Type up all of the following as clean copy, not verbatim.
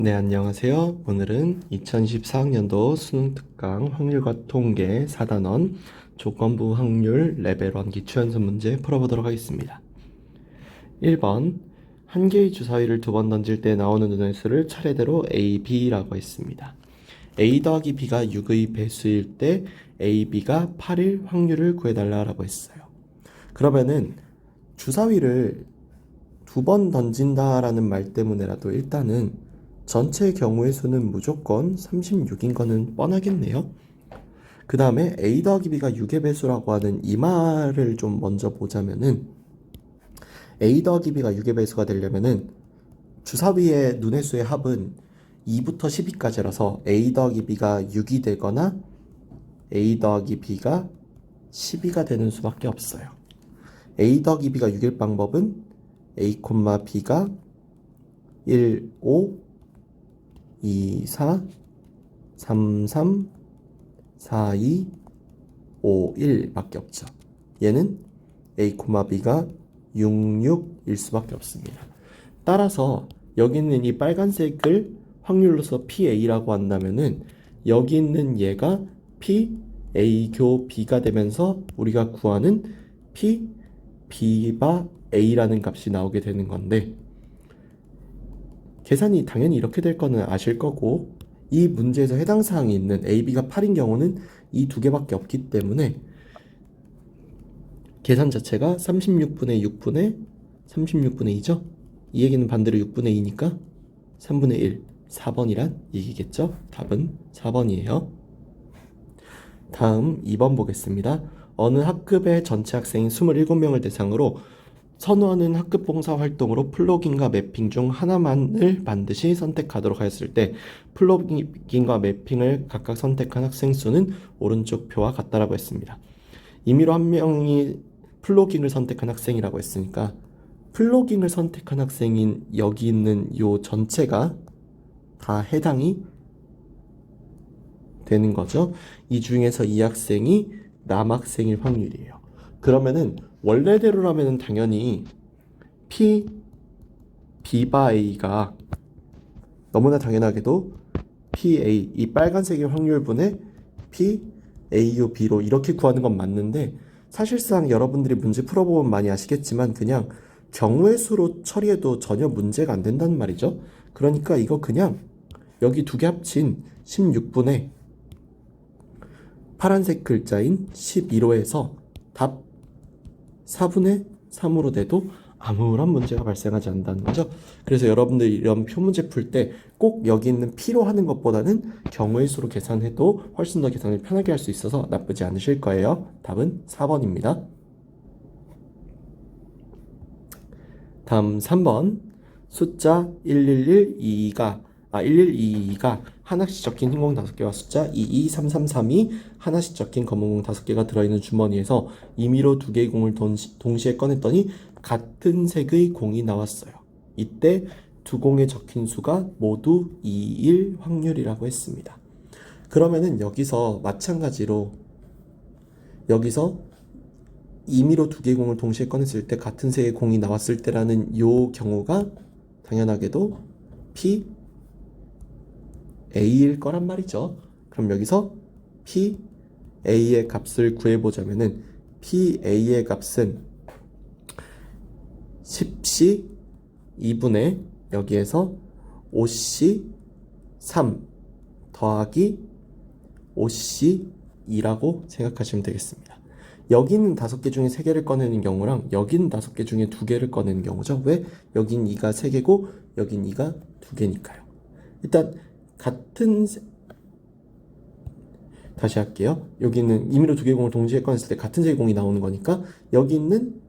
네, 안녕하세요. 오늘은 2024학년도 수능 특강 확률과 통계 4단원 조건부 확률 레벨 1 기초연습 문제 풀어보도록 하겠습니다. 1번, 한 개의 주사위를 두 번 던질 때 나오는 눈의 수를 차례대로 A, B라고 했습니다. A 더하기 B가 6의 배수일 때 A, B가 8일 확률을 구해달라고 했어요. 그러면은 주사위를 두 번 던진다라는 말 때문에라도 일단은 전체 경우의 수는 무조건 36인 거는 뻔하겠네요. 그 다음에 A 더하기 B가 6의 배수라고 하는 이 말을 좀 먼저 보자면은 A 더하기 B가 6의 배수가 되려면은 주사위의 눈의 수의 합은 2부터 12까지라서 A 더하기 B가 6이 되거나 A 더하기 B가 12가 되는 수밖에 없어요. A 더하기 B가 6일 방법은 A, B가 1, 5, 2, 4, 3, 3, 4, 2, 5, 1 밖에 없죠. 얘는 A, B가 6, 6일 수밖에 없습니다. 따라서 여기 있는 이 빨간색을 확률로서 PA라고 한다면은 여기 있는 얘가 P, A, B가 되면서 우리가 구하는 P, B바 A라는 값이 나오게 되는 건데 계산이 당연히 이렇게 될 거는 아실 거고 이 문제에서 해당 사항이 있는 A, B가 8인 경우는 이 두 개밖에 없기 때문에 계산 자체가 36분의 6분의 36분의 2죠? 이 얘기는 반대로 6분의 2니까 3분의 1, 4번이란 얘기겠죠? 답은 4번이에요. 다음 2번 보겠습니다. 어느 학급의 전체 학생 27명을 대상으로 선호하는 학급 봉사 활동으로 플로깅과 매핑 중 하나만을 반드시 선택하도록 하였을 때 플로깅과 매핑을 각각 선택한 학생 수는 오른쪽 표와 같다라고 했습니다. 임의로 한 명이 플로깅을 선택한 학생이라고 했으니까 플로깅을 선택한 학생인 여기 있는 요 전체가 다 해당이 되는 거죠. 이 중에서 이 학생이 남학생일 확률이에요. 그러면은 원래대로라면 당연히 P, B바 A가 너무나 당연하게도 PA, 이 빨간색의 확률분의 P, AU, B로 이렇게 구하는 건 맞는데 사실상 여러분들이 문제 풀어보면 많이 아시겠지만 그냥 경우의 수로 처리해도 전혀 문제가 안 된다는 말이죠. 그러니까 이거 그냥 여기 두 개 합친 16분의 파란색 글자인 12로 해서 답 4분의 3으로 돼도 아무런 문제가 발생하지 않는다는 거죠. 그래서 여러분들이 이런 표 문제 풀 때 꼭 여기 있는 P로 하는 것보다는 경우의 수로 계산해도 훨씬 더 계산을 편하게 할 수 있어서 나쁘지 않으실 거예요. 답은 4번입니다. 다음 3번 숫자 1122가 하나씩 적힌 흰공 5개와 숫자 223332 하나씩 적힌 검은 공 5개가 들어있는 주머니에서 임의로 2개의 공을 동시에 꺼냈더니 같은 색의 공이 나왔어요. 이때 두 공에 적힌 수가 모두 2일 확률이라고 했습니다. 그러면은 여기서 마찬가지로 여기서 임의로 2개의 공을 동시에 꺼냈을 때 같은 색의 공이 나왔을 때라는 요 경우가 당연하게도 P, A일 거란 말이죠. 그럼 여기서 P, A의 값을 구해보자면은 P, A의 값은 10C 2분의 여기에서 5C 3 더하기 5C 2라고 생각하시면 되겠습니다. 여기 있는 5개 중에 3개를 꺼내는 경우랑 여기 있는 5개 중에 2개를 꺼내는 경우죠. 왜? 여긴 2가 3개고 여긴 2가 2개니까요. 일단 같은 다시 할게요. 여기 있는 임의로 2개의 공을 동시에 꺼냈을 때 같은 색의 공이 나오는 거니까 여기 있는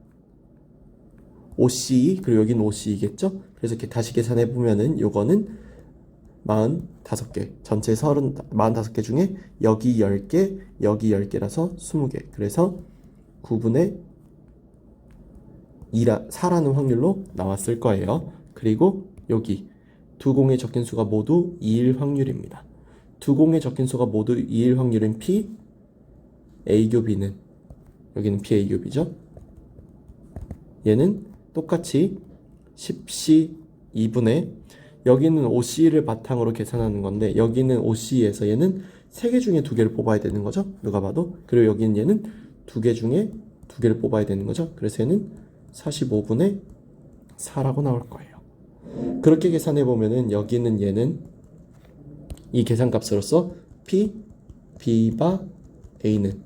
OC 그리고 여기는 OC겠죠? 그래서 이렇게 다시 계산해 보면은 요거는 45개 전체 45개 중에 여기 10개 여기 10개라서 20개 그래서 9분의 4라는 확률로 나왔을 거예요. 그리고 여기 두 공에 적힌 수가 모두 2일 확률입니다. 두 공에 적힌 수가 모두 2일 확률인 P, A 교비는 여기는 P, A 교비죠. 얘는 똑같이 10C 2분의 여기는 OC를 바탕으로 계산하는 건데 여기는 OC에서 얘는 3개 중에 2개를 뽑아야 되는 거죠. 누가 봐도. 그리고 여기는 얘는 2개 중에 2개를 뽑아야 되는 거죠. 그래서 얘는 45분의 4라고 나올 거예요. 그렇게 계산해 보면은 여기는 얘는 이 계산값으로서 P, B바 A는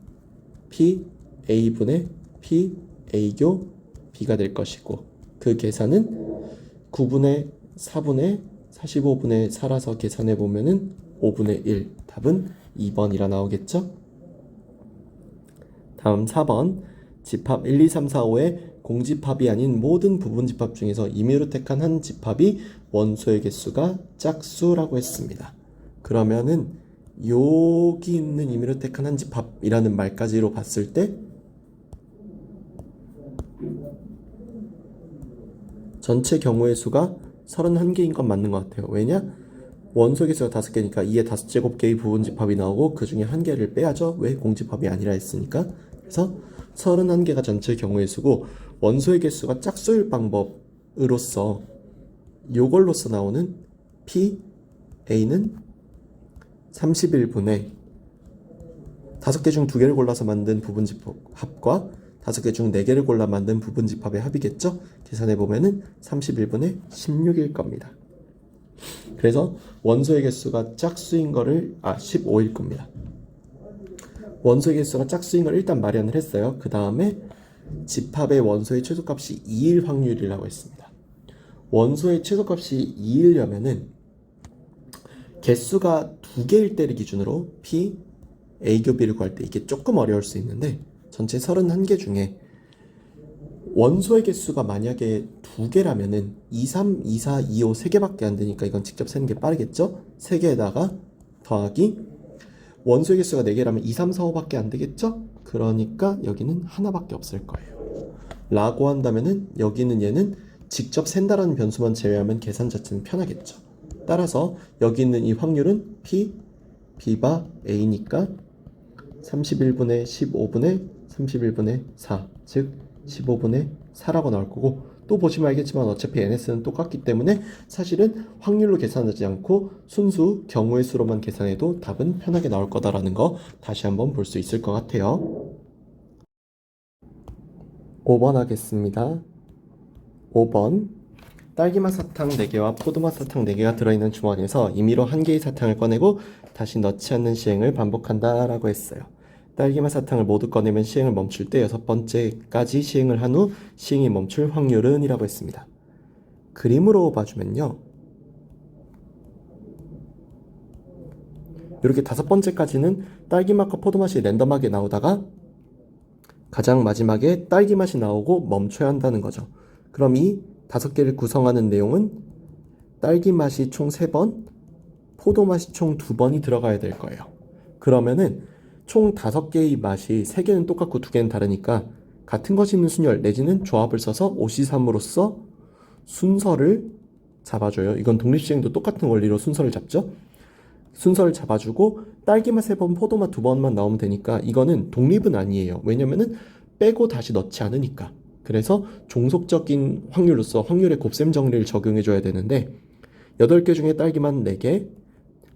P, A분의 P, A교 B가 될 것이고 그 계산은 9분의 4분의 45분의 4라서 계산해 보면은 5분의 1 답은 2번이라 나오겠죠? 다음 4번 집합 1, 2, 3, 4, 5의 공집합이 아닌 모든 부분집합 중에서 임의로 택한 한 집합이 원소의 개수가 짝수라고 했습니다. 그러면은 여기 있는 임의로 택한 한 집합이라는 말까지로 봤을 때 전체 경우의 수가 31개인 건 맞는 것 같아요. 왜냐? 원소 개수가 5개니까 2의 5제곱개의 부분집합이 나오고 그 중에 1개를 빼야죠. 왜? 공집합이 아니라 했으니까. 그래서 31개가 전체 경우의 수고 원소의 개수가 짝수일 방법으로서 요걸로서 나오는 P, A는 31분의 5개 중 2개를 골라서 만든 부분집합과 5개 중 4개를 골라 만든 부분집합의 합이겠죠? 계산해보면은 31분의 16일 겁니다. 그래서 원소의 개수가 짝수인 거를 15일 겁니다. 원소의 개수가 짝수인 걸 일단 마련을 했어요. 그 다음에 집합의 원소의 최소값이 2일 확률이라고 했습니다. 원소의 최소값이 2일이려면은 개수가 2개일 때를 기준으로 P, A교 B를 구할 때 이게 조금 어려울 수 있는데 전체 31개 중에 원소의 개수가 만약에 2개라면은 2, 3, 2, 4, 2, 5 3개밖에 안 되니까 이건 직접 세는 게 빠르겠죠? 3개에다가 더하기 원소의 개수가 4개라면 2, 3, 4, 5밖에 안 되겠죠? 그러니까 여기는 하나밖에 없을 거예요. 라고 한다면은 여기는 얘는 직접 센다라는 변수만 제외하면 계산 자체는 편하겠죠. 따라서 여기 있는 이 확률은 P, B바 A니까 31분의 15분의 31분의 4, 즉 15분의 4라고 나올 거고 또 보시면 알겠지만 어차피 NS는 똑같기 때문에 사실은 확률로 계산하지 않고 순수 경우의 수로만 계산해도 답은 편하게 나올 거다라는 거 다시 한번 볼 수 있을 것 같아요. 5번 하겠습니다. 5번 딸기맛 사탕 4개와 포도맛 사탕 4개가 들어있는 주머니에서 임의로 1개의 사탕을 꺼내고 다시 넣지 않는 시행을 반복한다 라고 했어요. 딸기맛 사탕을 모두 꺼내면 시행을 멈출 때 6번째까지 시행을 한 후 시행이 멈출 확률은 이라고 했습니다. 그림으로 봐주면요, 이렇게 5번째까지는 딸기맛과 포도맛이 랜덤하게 나오다가 가장 마지막에 딸기맛이 나오고 멈춰야 한다는 거죠. 그럼 이 5개를 구성하는 내용은 딸기맛이 총 3번, 포도맛이 총 2번이 들어가야 될 거예요. 그러면은 총 5개의 맛이 3개는 똑같고 2개는 다르니까 같은 것이 있는 순열 내지는 조합을 써서 5C3으로써 순서를 잡아줘요. 이건 독립시행도 똑같은 원리로 순서를 잡죠. 순서를 잡아주고 딸기맛 3번, 포도맛 2번만 나오면 되니까 이거는 독립은 아니에요. 왜냐면은 빼고 다시 넣지 않으니까. 그래서 종속적인 확률로서 확률의 곱셈 정리를 적용해줘야 되는데 8개 중에 딸기맛 4개,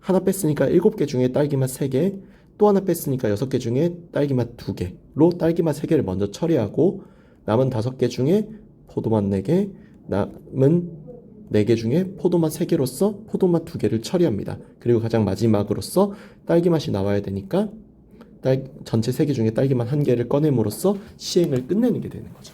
하나 뺐으니까 7개 중에 딸기맛 3개, 또 하나 뺐으니까 6개 중에 딸기맛 2개로 딸기맛 3개를 먼저 처리하고 남은 5개 중에 포도맛 4개, 남은 4개 중에 포도맛 3개로서 포도맛 2개를 처리합니다. 그리고 가장 마지막으로서 딸기맛이 나와야 되니까 전체 3개 중에 딸기맛 1개를 꺼냄으로써 시행을 끝내는 게 되는 거죠.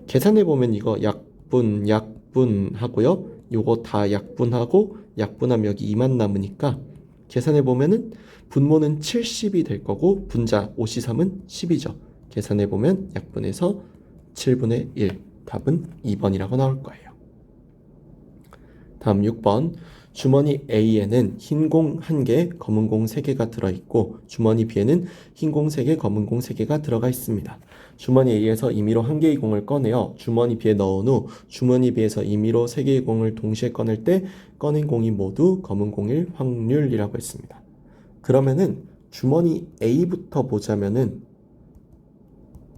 계산해보면 이거 약분 하고요. 요거 다 약분하고 약분하면 여기 2만 남으니까 계산해보면은 분모는 70이 될 거고 분자 5C3은 10이죠. 계산해보면 약분해서 7분의 1 답은 2번이라고 나올 거예요. 다음 6번 주머니 A에는 흰 공 1개, 검은 공 3개가 들어있고 주머니 B에는 흰 공 3개, 검은 공 3개가 들어가 있습니다. 주머니 A에서 임의로 1개의 공을 꺼내어 주머니 B에 넣은 후 주머니 B에서 임의로 3개의 공을 동시에 꺼낼 때 꺼낸 공이 모두 검은 공일 확률이라고 했습니다. 그러면은 주머니 A부터 보자면은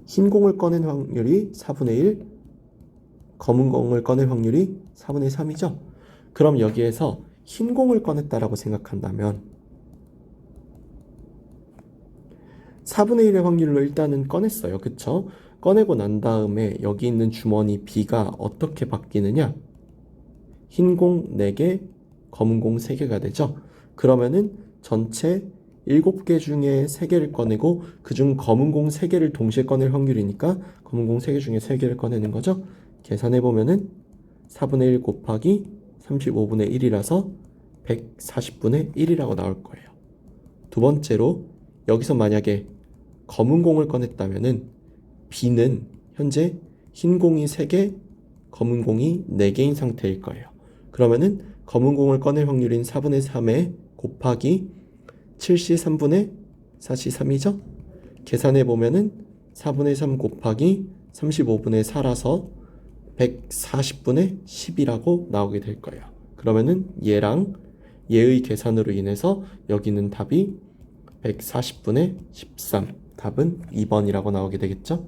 흰 공을 꺼낸 확률이 4분의 1, 검은 공을 꺼낼 확률이 4분의 3이죠. 그럼 여기에서 흰 공을 꺼냈다라고 생각한다면 4분의 1의 확률로 일단은 꺼냈어요. 그쵸? 꺼내고 난 다음에 여기 있는 주머니 B가 어떻게 바뀌느냐? 흰 공 4개, 검은 공 3개가 되죠. 그러면은 전체 7개 중에 3개를 꺼내고 그중 검은 공 3개를 동시에 꺼낼 확률이니까 검은 공 3개 중에 3개를 꺼내는 거죠. 계산해보면은 4분의 1 곱하기 35분의 1이라서 140분의 1이라고 나올 거예요. 두 번째로 여기서 만약에 검은 공을 꺼냈다면은 B는 현재 흰 공이 3개, 검은 공이 4개인 상태일 거예요. 그러면은 검은 공을 꺼낼 확률인 4분의 3에 곱하기 7시 3분의 4시 3이죠? 계산해보면은 4분의 3 곱하기 35분의 4라서 140분의 10이라고 나오게 될 거예요. 그러면은 얘랑 얘의 계산으로 인해서 여기는 답이 140분의 13, 답은 2번이라고 나오게 되겠죠?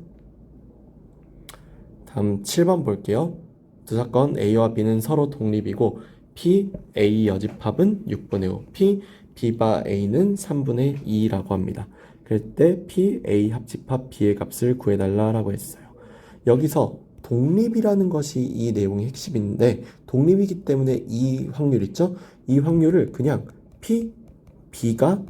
다음 7번 볼게요. 두 사건 A와 B는 서로 독립이고 P, A 여집합은 6분의 5, P, B바 A는 3분의 2라고 합니다. 그럴 때 P, A 합집합 B의 값을 구해달라고 했어요. 여기서 독립이라는 것이 이 내용의 핵심인데 독립이기 때문에 이 확률 있죠? 이 확률을 그냥 P, B가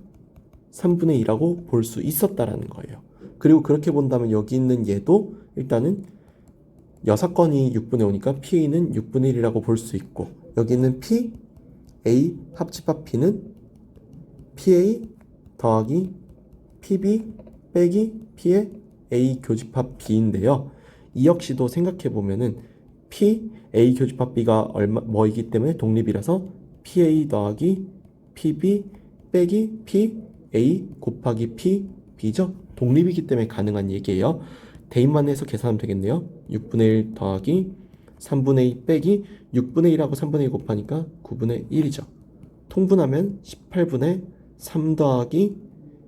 3분의 2라고 볼 수 있었다라는 거예요. 그리고 그렇게 본다면 여기 있는 얘도 일단은 여사건이 6분의 5니까 P는 6분의 1이라고 볼 수 있고 여기 있는 P, A 합집합 P는 PA 더하기 PB 빼기 P의 A 교집합 B인데요. 이 역시도 생각해보면은 P, A 교집합 B가 뭐이기 때문에 독립이라서 PA 더하기 PB 빼기 P, A 곱하기 P, B죠? 독립이기 때문에 가능한 얘기예요. 대입만 해서 계산하면 되겠네요. 6분의 1 더하기 3분의 2 빼기 6분의 1하고 3분의 2 곱하니까 9분의 1이죠. 통분하면 18분의 3 더하기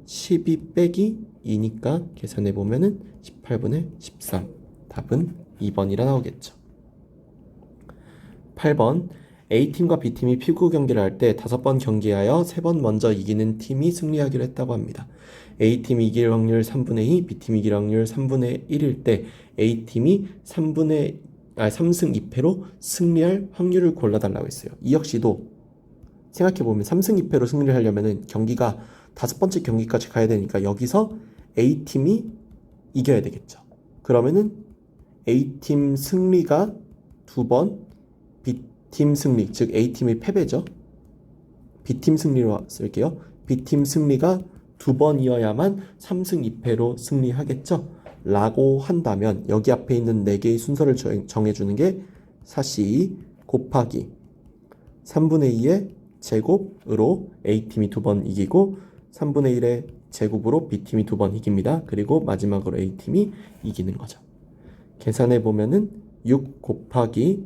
12 빼기 2니까 계산해보면은 18분의 13. 답은 2번이라 나오겠죠. 8번 A팀과 B팀이 피구 경기를 할 때 5번 경기하여 3번 먼저 이기는 팀이 승리하기로 했다고 합니다. A팀이 이길 확률 3분의 2, B팀이 이길 확률 3분의 1일 때 A팀이 3승 2패로 승리할 확률을 골라달라고 했어요. 이 역시도 생각해보면 3승 2패로 승리를 하려면 경기가 5번째 경기까지 가야 되니까 여기서 A팀이 이겨야 되겠죠. 그러면은 A팀 승리가 2번, B팀 승리, 즉 A팀의 패배죠. B팀 승리로 쓸게요. B팀 승리가 2번이어야만 3승 2패로 승리하겠죠. 라고 한다면 여기 앞에 있는 4개의 순서를 정해주는 게 4C 곱하기 3분의 2의 제곱으로 A팀이 2번 이기고 3분의 1의 제곱으로 B팀이 2번 이깁니다. 그리고 마지막으로 A팀이 이기는 거죠. 계산해보면은 6 곱하기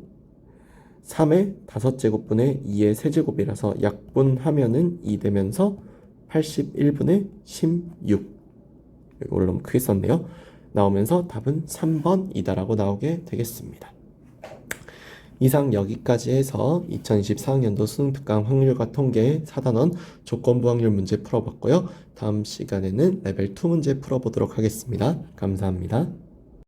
3의 5제곱분의 2의 세제곱이라서 약분하면은 2 되면서 81분의 16. 이걸 너무 크게 썼네요. 나오면서 답은 3번이다라고 나오게 되겠습니다. 이상 여기까지 해서 2024학년도 수능특강 확률과 통계 4단원 조건부 확률 문제 풀어봤고요. 다음 시간에는 레벨 2 문제 풀어보도록 하겠습니다. 감사합니다.